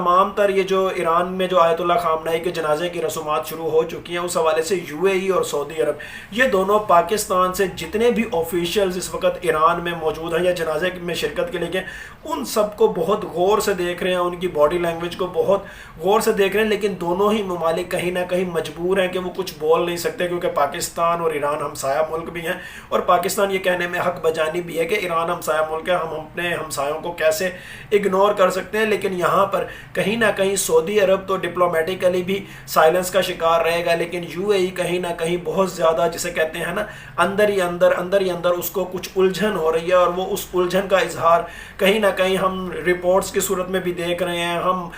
تمام تر یہ جو ایران میں جو آیت اللہ خامنہئی کے جنازے کی رسومات شروع ہو چکی ہیں، اس حوالے سے UAE اور سعودی عرب یہ دونوں پاکستان سے جتنے بھی آفیشیلز اس وقت ایران میں موجود ہیں یا جنازے میں شرکت کے لیے گئے، ان سب کو بہت غور سے دیکھ رہے ہیں، ان کی باڈی لینگویج کو بہت غور سے دیکھ رہے ہیں، لیکن دونوں ہی ممالک کہیں نہ کہیں مجبور ہیں کہ وہ کچھ بول نہیں سکتے، کیونکہ پاکستان اور ایران ہمسایہ ملک بھی ہیں، اور پاکستان یہ کہنے میں حق بجانی بھی ہے کہ ایران ہمسایہ ملک ہے، ہم اپنے ہمسایوں کو کیسے اگنور کر سکتے ہیں۔ لیکن یہاں پر کہیں نہ کہیں سعودی عرب تو ڈپلومیٹیکلی بھی سائلنس کا شکار رہے گا، لیکن UAE کہیں نہ کہیں بہت زیادہ جسے کہتے ہیں نا اندر ہی اندر اس کو کچھ الجھن ہو رہی ہے، اور وہ اس الجھن کا اظہار کہیں نہ کہیں ہم رپورٹس کی صورت میں بھی دیکھ رہے ہیں، ہم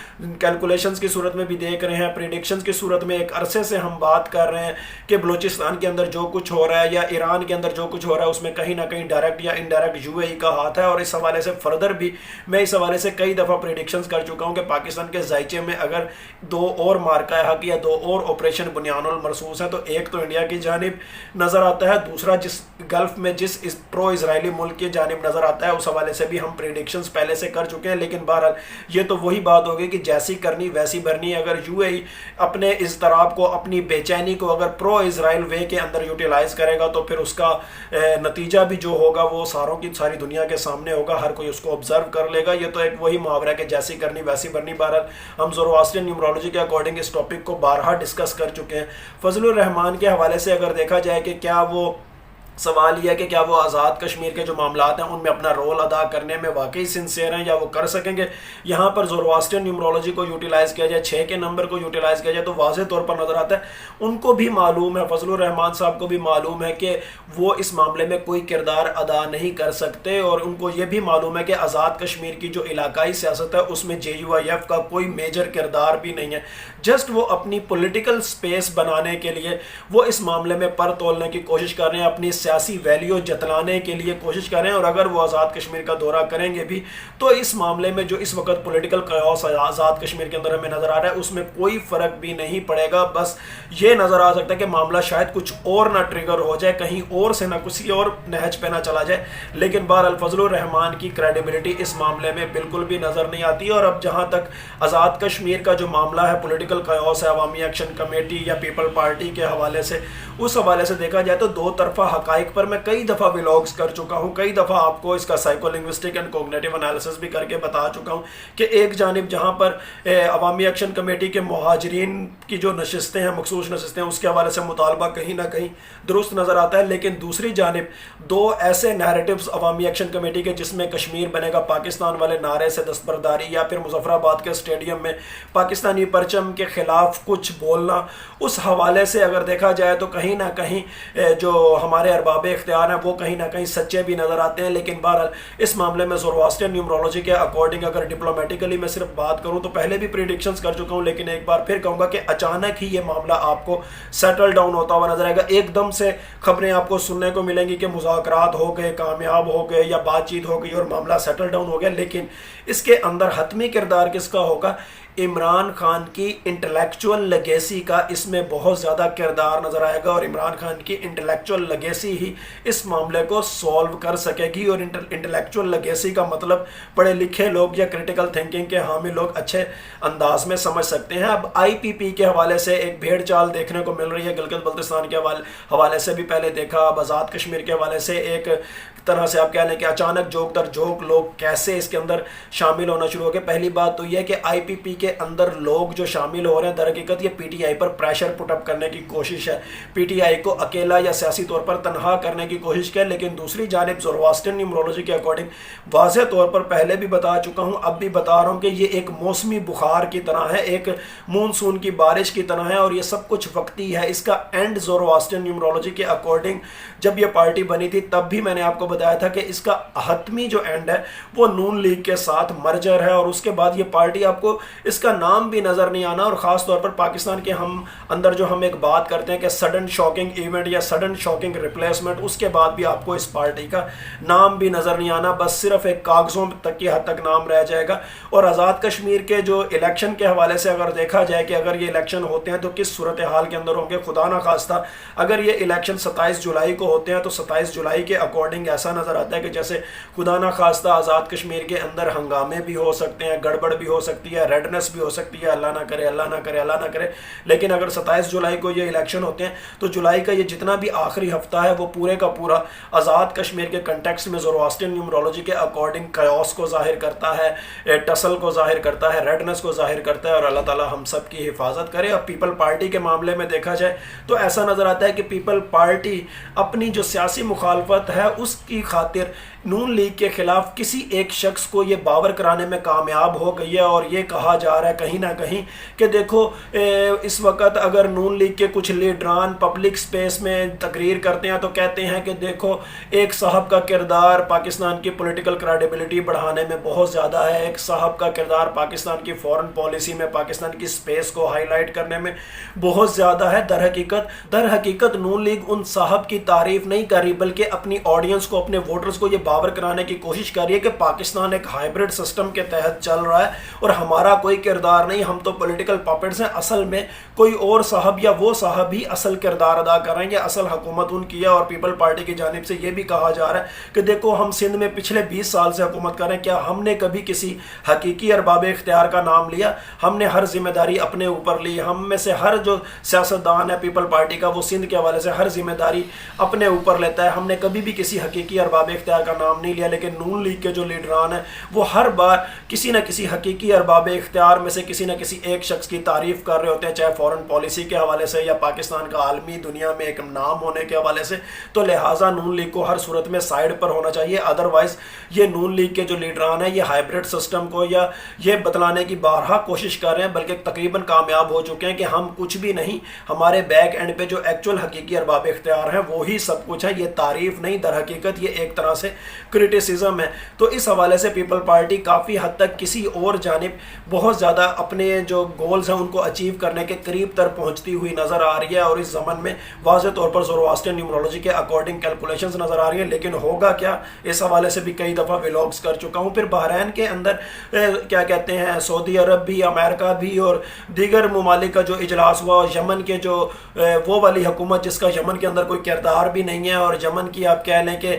کیلکولیشنز کی صورت میں بھی دیکھ رہے ہیں، پریڈکشنز کی صورت میں ایک عرصے سے ہم بات کر رہے ہیں کہ بلوچستان کے اندر جو کچھ ہو رہا ہے یا ایران کے اندر جو کچھ ہو رہا ہے اس میں کہیں نہ کہیں ڈائریکٹ یا انڈائریکٹ UAE کا ہاتھ ہے۔ اور اس حوالے سے فردر بھی میں اس حوالے سے کئی دفعہ پریڈکشنز کر چکا ہوں کہ پاکستان کے ذائچے میں اگر 2 اور مارکہ حق یا 2 اور آپریشن بنیان المرصوص ہیں، تو ایک تو انڈیا کی جانب نظر آتا ہے، دوسرا جس گلف میں جس پرو اسرائیلی ملک کی جانب نظر آتا ہے، اس حوالے سے بھی ہم پریڈکشنز پہلے سے کر چکے ہیں۔ لیکن بہرحال یہ تو وہی بات ہوگی کہ جیسی کرنی ویسی بھرنی۔ اگر UAE اپنے اضطراب کو، اپنی بے چینی کو اگر پرو اسرائیل وے کے اندر یوٹیلائز کرے گا، تو پھر اس کا نتیجہ بھی جو ہوگا وہ ساری دنیا کے سامنے ہوگا، ہر کوئی اس کو آبزرو کر لے گا۔ یہ تو ایک وہی محاورہ ہے کہ جیسی کرنی ویسی بھرنی۔ بہرحال ہم زورواسٹرین نیومرولوجی کے اکارڈنگ اس ٹاپک کو بارہا ڈسکس کر چکے ہیں۔ فضل الرحمان کے حوالے سے اگر دیکھا جائے کہ کیا وہ سوال یہ ہے کہ کیا وہ آزاد کشمیر کے جو معاملات ہیں ان میں اپنا رول ادا کرنے میں واقعی سنسیئر ہیں یا وہ کر سکیں گے، یہاں پر زورواسٹرین نیومرولوجی کو یوٹیلائز کیا جائے، 6 کے نمبر کو یوٹیلائز کیا جائے، تو واضح طور پر نظر آتا ہے ان کو بھی معلوم ہے، فضل الرحمان صاحب کو بھی معلوم ہے کہ وہ اس معاملے میں کوئی کردار ادا نہیں کر سکتے، اور ان کو یہ بھی معلوم ہے کہ آزاد کشمیر کی جو علاقائی سیاست ہے اس میں JUIF کا کوئی میجر کردار بھی نہیں ہے۔ جسٹ وہ اپنی پولیٹیکل سپیس بنانے کے لیے وہ اس معاملے میں پر تولنے کی کوشش کر رہے ہیں، اپنی سیاسی ویلیو جتلانے کے لیے کوشش کر رہے ہیں، اور اگر وہ آزاد کشمیر کا دورہ کریں گے بھی تو اس معاملے میں جو اس وقت پولیٹیکل قیاس آزاد کشمیر کے اندر ہمیں نظر آ رہا ہے اس میں کوئی فرق بھی نہیں پڑے گا۔ بس یہ نظر آ سکتا ہے کہ معاملہ شاید کچھ اور نہ ٹریگر ہو جائے، کہیں اور سے نہ کسی اور نہج پہ نہ چلا جائے، لیکن بہرحال فضل الرحمان کی کریڈیبلٹی اس معاملے میں بالکل بھی نظر نہیں آتی۔ اور اب جہاں تک آزاد کشمیر کا جو معاملہ ہے، پولیٹیکل قیاس ہے عوامی ایکشن کمیٹی یا پیپل پارٹی کے حوالے سے، اس حوالے سے دیکھا جائے تو 2 طرفہ حقائق پر میں کئی دفعہ ولاگز کر چکا ہوں، کئی دفعہ آپ کو اس کا psycho linguistic and cognitive analysis بھی کر کے بتا چکا ہوں کہ ایک جانب جہاں پر عوامی ایکشن کمیٹی کے مہاجرین کی جو نشستیں ہیں، مخصوص نشستیں، اس کے حوالے سے مطالبہ کہیں نہ کہیں درست نظر آتا ہے، لیکن دوسری جانب 2 ایسے نیریٹیوز عوامی ایکشن کمیٹی کے جس میں کشمیر بنے گا پاکستان والے نعرے سے دستبرداری، یا پھر مظفر آباد کے اسٹیڈیم میں پاکستانی پرچم کے خلاف کچھ بولنا، اس حوالے سے اگر دیکھا جائے تو کہیں نہ کہیں جو ہمارے ارباب اختیار ہیں وہ کہیں نہ کہیں سچے بھی نظر آتے ہیں۔ لیکن بہرحال اس معاملے میں زورواسٹرین نیومرولوجی کے اکارڈنگ اگر ڈپلومیٹیکلی میں صرف بات کروں تو پہلے بھی پریڈکشنز کر چکا ہوں، لیکن ایک بار پھر کہوں گا کہ اچانک ہی یہ معاملہ آپ کو سیٹل ڈاؤن ہوتا ہوا نظر آئے گا۔ ایک دم سے خبریں آپ کو سننے کو ملیں گی کہ مذاکرات ہو گئے، کامیاب ہو گئے، یا بات چیت ہو گئی اور معاملہ سیٹل ڈاؤن ہو گیا، لیکن اس کے اندر حتمی کردار کس کا ہوگا؟ عمران خان کی انٹلیکچول لیگیسی کا اس میں بہت زیادہ کردار نظر آئے گا، اور عمران خان کی انٹلیکچول لیگیسی ہی اس معاملے کو سولو کر سکے گی۔ اور انٹلیکچول لیگیسی کا مطلب پڑھے لکھے لوگ یا کریٹیکل تھنکنگ کے حامل لوگ اچھے انداز میں سمجھ سکتے ہیں۔ اب IPP کے حوالے سے ایک بھیڑ چال دیکھنے کو مل رہی ہے، گلگت بلتستان کے حوالے سے بھی پہلے دیکھا، اب آزاد کشمیر کے حوالے سے ایک طرح سے آپ کہہ لیں کہ اچانک جھوک در جھوک لوگ کیسے اس کے اندر شامل ہونا شروع ہو گئے۔ پہلی بات تو یہ ہے کہ IPP کے اندر لوگ جو شامل ہو رہے ہیں، در حقیقت یہ PTI پر پریشر پٹ اپ کرنے کی کوشش ہے، PTI کو اکیلا یا سیاسی طور پر تنہا کرنے کی کوشش کی ہے۔ لیکن دوسری جانب زورواسٹرین نیومرولوجی کے اکارڈنگ واضح طور پر پہلے بھی بتا چکا ہوں، اب بھی بتا رہا ہوں کہ یہ ایک موسمی بخار کی طرح ہے، ایک مونسون کی بارش کی طرح ہے، اور یہ سب کچھ وقتی ہے۔ اس کا اینڈ زورواسٹرین نیومرولوجی کے اکارڈنگ جب یہ پارٹی بنی تھی تب بھی میں نے آپ کو بتایا تھا کہ اس کا حتمی جو اینڈ ہے وہ نون لیگ کے ساتھ مرجر ہے، اور اس کے بعد یہ پارٹی آپ کو اس کا نام بھی نظر نہیں آنا، اور خاص طور پر پاکستان کے اندر جو ہم ایک بات کرتے ہیں کہ سڈن شاکنگ ایونٹ یا سڈن شاکنگ ریپلیسمنٹ، اس کے بعد بھی آپ کو اس پارٹی کا نام بھی نظر نہیں آنا، بس صرف ایک کاغذوں تک کی حد تک نام رہ جائے گا۔ اور آزاد کشمیر کے جو الیکشن کے حوالے سے اگر دیکھا جائے کہ اگر یہ الیکشن ہوتے ہیں تو کس صورتحال کے اندر ہوں گے، خدا نہ خواستہ اگر یہ الیکشن 27 جولائی کو ہوتے ہیں تو 27 جولائی کے اکارڈنگ ایسا نظر آتا ہے کہ جیسے خدا نہ خواستہ آزاد کشمیر کے اندر ہنگامے بھی ہو سکتے ہیں، گڑبڑ بھی ہو سکتی ہے، ریڈنس پروگریس بھی ہو سکتی ہے، اللہ نہ کرے اللہ نہ کرے اللہ نہ کرے، لیکن اگر 27 جولائی کو یہ الیکشن ہوتے ہیں تو جولائی کا یہ جتنا بھی آخری ہفتہ ہے وہ پورے کا پورا آزاد کشمیر کے کنٹیکسٹ میں زورواسٹرین نیومرولوجی کے اکارڈنگ کیوس کو ظاہر کرتا ہے، ٹسل کو ظاہر کرتا ہے، ریڈنس کو ظاہر کرتا ہے، اور اللہ تعالی ہم سب کی حفاظت کرے۔ اور پیپل پارٹی کے معاملے میں دیکھا جائے تو ایسا نظر آتا ہے کہ پیپل پارٹی اپنی جو سیاسی مخالفت ہے اس کی خاطر نون لیگ کے خلاف کسی ایک شخص کو یہ باور کرانے میں کامیاب ہو گئی ہے، اور یہ کہا جا رہا ہے کہیں نہ کہیں کہ دیکھو اس وقت اگر نون لیگ کے کچھ لیڈران پبلک سپیس میں تقریر کرتے ہیں تو کہتے ہیں کہ دیکھو ایک صاحب کا کردار پاکستان کی پولیٹیکل کریڈیبلٹی بڑھانے میں بہت زیادہ ہے، ایک صاحب کا کردار پاکستان کی فورن پالیسی میں پاکستان کی سپیس کو ہائی لائٹ کرنے میں بہت زیادہ ہے۔ در حقیقت نون لیگ ان صاحب کی تعریف نہیں کر رہی، بلکہ اپنی آڈینس کو، اپنے ووٹرز کو یہ باور کرانے کی کوشش کر رہی ہے کہ پاکستان ایک ہائبرڈ سسٹم کے تحت چل رہا ہے اور ہمارا کوئی کردار نہیں، ہم تو پولیٹیکل پاپٹس ہیں، اصل میں کوئی اور صاحب یا وہ صاحب ہی اصل کردار ادا کر رہے ہیں، یا اصل حکومت ان کی ہے۔ اور پیپل پارٹی کی جانب سے یہ بھی کہا جا رہا ہے کہ دیکھو ہم سندھ میں پچھلے 20 سال سے حکومت کر رہے ہیں، کیا ہم نے کبھی کسی حقیقی ارباب اختیار کا نام لیا؟ ہم نے ہر ذمہ داری اپنے اوپر لی، ہم میں سے ہر جو سیاستدان ہے پیپل پارٹی کا وہ سندھ کے حوالے سے ہر ذمہ داری اپنے اوپر لیتا ہے، ہم نے کبھی بھی کسی حقیقی ارباب اختیار کا نام نہیں لیا۔ لیکن نون لیگ کے جو لیڈران ہیں وہ ہر بار کسی نہ کسی حقیقی ارباب اختیار میں سے کسی نہ کسی ایک شخص کی تعریف کر رہے ہوتے ہیں، چاہے فورن پالیسی کے حوالے سے یا پاکستان کا عالمی دنیا میں ایک نام ہونے کے حوالے سے۔ تو لہٰذا نون لیگ کو ہر صورت میں سائیڈ پر ہونا چاہیے، ادروائز یہ نون لیگ کے جو لیڈران ہیں یہ ہائبرڈ سسٹم کو یا یہ بتلانے کی بارہا کوشش کر رہے ہیں، بلکہ تقریباً کامیاب ہو چکے ہیں کہ ہم کچھ بھی نہیں، ہمارے بیک اینڈ پہ جو ایکچوئل حقیقی ارباب اختیار ہیں وہی سب کچھ ہے۔ یہ تعریف نہیں، در حقیقت یہ ایک طرح سے کرٹیسزم ہے۔ تو اس حوالے سے پیپل پارٹی کافی حد تک کسی اور جانب بہت زیادہ اپنے جو گولز ہیں ان کو اچیو کرنے کے قریب تر پہنچتی ہوئی نظر آ رہی ہے، اور اس ضمن میں واضح طور پر زورواسٹرین نیومرولوجی کے اکارڈنگ کیلکولیشنز نظر آ رہی ہیں۔ لیکن ہوگا کیا، اس حوالے سے بھی کئی دفعہ ولاگز کر چکا ہوں۔ پھر بحرین کے اندر کیا کہتے ہیں سعودی عرب بھی، امریکہ بھی اور دیگر ممالک کا جو اجلاس ہوا، یمن کے جو وہ والی حکومت جس کا یمن کے اندر کوئی کردار بھی نہیں ہے، اور یمن کی آپ کہہ لیں کہ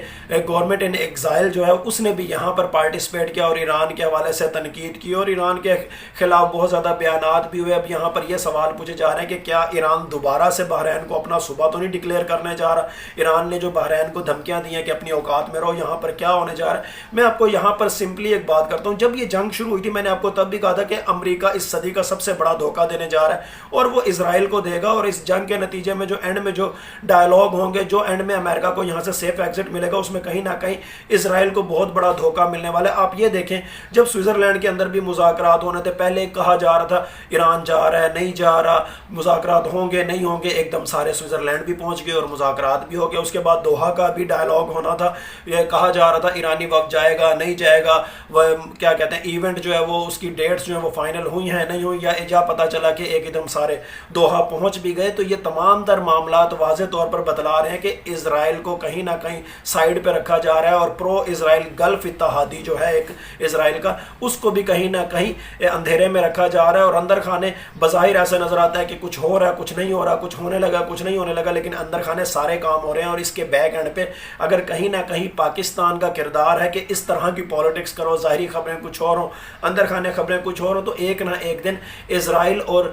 گورنمنٹ ان ایگزائل جو ہے اس نے بھی یہاں پر پارٹیسپیٹ کیا اور ایران کے حوالے سے تنقید کی، اور ایران کے خلاف بہت زیادہ بیانات بھی ہوئے۔ اب یہاں پر یہ سوال پوچھے جا رہے ہیں کہ کیا ایران دوبارہ سے بحرین کو اپنا صوبہ تو نہیں ڈکلیئر کرنے جا رہا؟ ایران نے جو بحرین کو دھمکیاں دی ہیں کہ اپنی اوقات میں رہو، یہاں پر کیا ہونے جا رہا ہے؟ میں آپ کو یہاں پر سمپلی ایک بات کرتا ہوں، جب یہ جنگ شروع ہوئی تھی میں نے آپ کو تب بھی کہا تھا کہ امریکہ اس صدی کا سب سے بڑا دھوکہ دینے جا رہا ہے اور وہ اسرائیل کو دے گا، اور اس جنگ کے نتیجے میں جو اینڈ میں جو ڈائلاگ ہوں گے، جو اینڈ میں امریکہ کو یہاں سے سیف ایگزٹ ملے گا، اس میں کہیں نہ کہیں اسرائیل کو بہت بڑا دھوکہ ملنے والا ہے۔ آپ یہ دیکھیں جب سوئٹزرلینڈ کے اندر بھی مذاکرات ہونے تھے، پہلے کہا جا رہا تھا ایران جا رہا ہے، نہیں جا رہا، مذاکرات ہوں گے نہیں ہوں گے، ایک دم سارے سوئٹزرلینڈ بھی پہنچ گئے اور مذاکرات بھی ہو گئے۔ اس کے بعد دوحہ کا بھی ڈائلاگ ہونا تھا، یہ کہا جا رہا تھا ایرانی وقت جائے گا نہیں جائے گا، وہ کیا کہتے ہیں ایونٹ جو ہے وہ اس کی ڈیٹس جو ہے وہ فائنل ہوئی ہیں نہیں ہوئی، یا پتہ چلا کہ ایک دم سارے دوحہ پہنچ بھی گئے۔ تو یہ تمام تر معاملات واضح طور پر بتلا رہے ہیں کہ اسرائیل کو کہیں نہ کہیں سائیڈ پہ رکھا جا رہا ہے، اور پرو اسرائیل گلف اتحادی جو ہے ایک اسرائیل کا، اس کو بھی کہیں نہ کہیں اندھیرے میں رکھا جا رہا ہے۔ اور اندر خانے بظاہر ایسا نظر آتا ہے کہ کچھ ہو رہا ہے، کچھ نہیں ہو رہا، کچھ ہونے لگا، کچھ نہیں ہونے لگا، لیکن اندر خانے سارے کام ہو رہے ہیں۔ اور اس کے بیک اینڈ پہ اگر کہیں نہ کہیں پاکستان کا کردار ہے کہ اس طرح کی پالیٹکس کرو، ظاہری خبریں کچھ اور ہوں، اندر خانے خبریں کچھ اور ہوں، تو ایک نہ ایک دن اسرائیل اور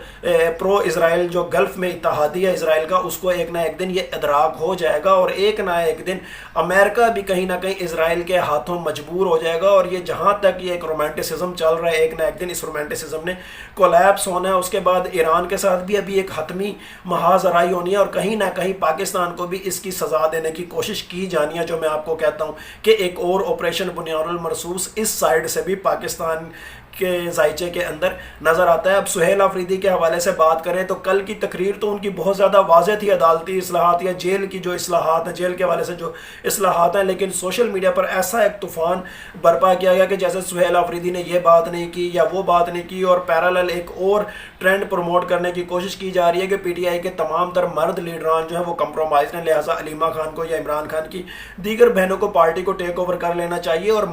پرو اسرائیل جو گلف میں اتحادی ہے اسرائیل کا، اس کو ایک نہ ایک دن یہ ادراک ہو جائے گا، اور ایک نہ ایک دن امریکہ بھی کہیں نہ کہیں اسرائیل کے ہاتھوں مجبور ہو جائے گا۔ اور یہ جہاں تک یہ ایک رومانٹسزم چل رہا ہے، ایک نہ ایک دن اس رومانٹسزم نے کولیپس ہونا ہے۔ اس کے بعد ایران کے ساتھ بھی ابھی ایک حتمی محاذ آرائی ہونی ہے، اور کہیں نہ کہیں پاکستان کو بھی اس کی سزا دینے کی کوشش کی جانی ہے، جو میں آپ کو کہتا ہوں کہ ایک اور آپریشن بنیاد المرصوص اس سائیڈ سے بھی پاکستان کے ذائچے کے اندر نظر آتا ہے۔ اب سہیل آفریدی کے حوالے سے بات کریں تو کل کی تقریر تو ان کی بہت زیادہ واضح تھی، عدالتی اصلاحات یا جیل کی جو اصلاحات ہیں، جیل کے حوالے سے جو اصلاحات ہیں، لیکن سوشل میڈیا پر ایسا ایک طوفان برپا کیا گیا کہ جیسے سہیل آفریدی نے یہ بات نہیں کی یا وہ بات نہیں کی، اور پیرالل ایک اور ٹرینڈ پروموٹ کرنے کی کوشش کی جا رہی ہے کہ پی ٹی آئی کے تمام تر مرد لیڈران جو ہیں وہ کمپرومائز ہیں، لہٰذا علیمہ خان کو یا عمران خان کی دیگر بہنوں کو پارٹی کو ٹیک اوور کر لینا چاہیے۔ اور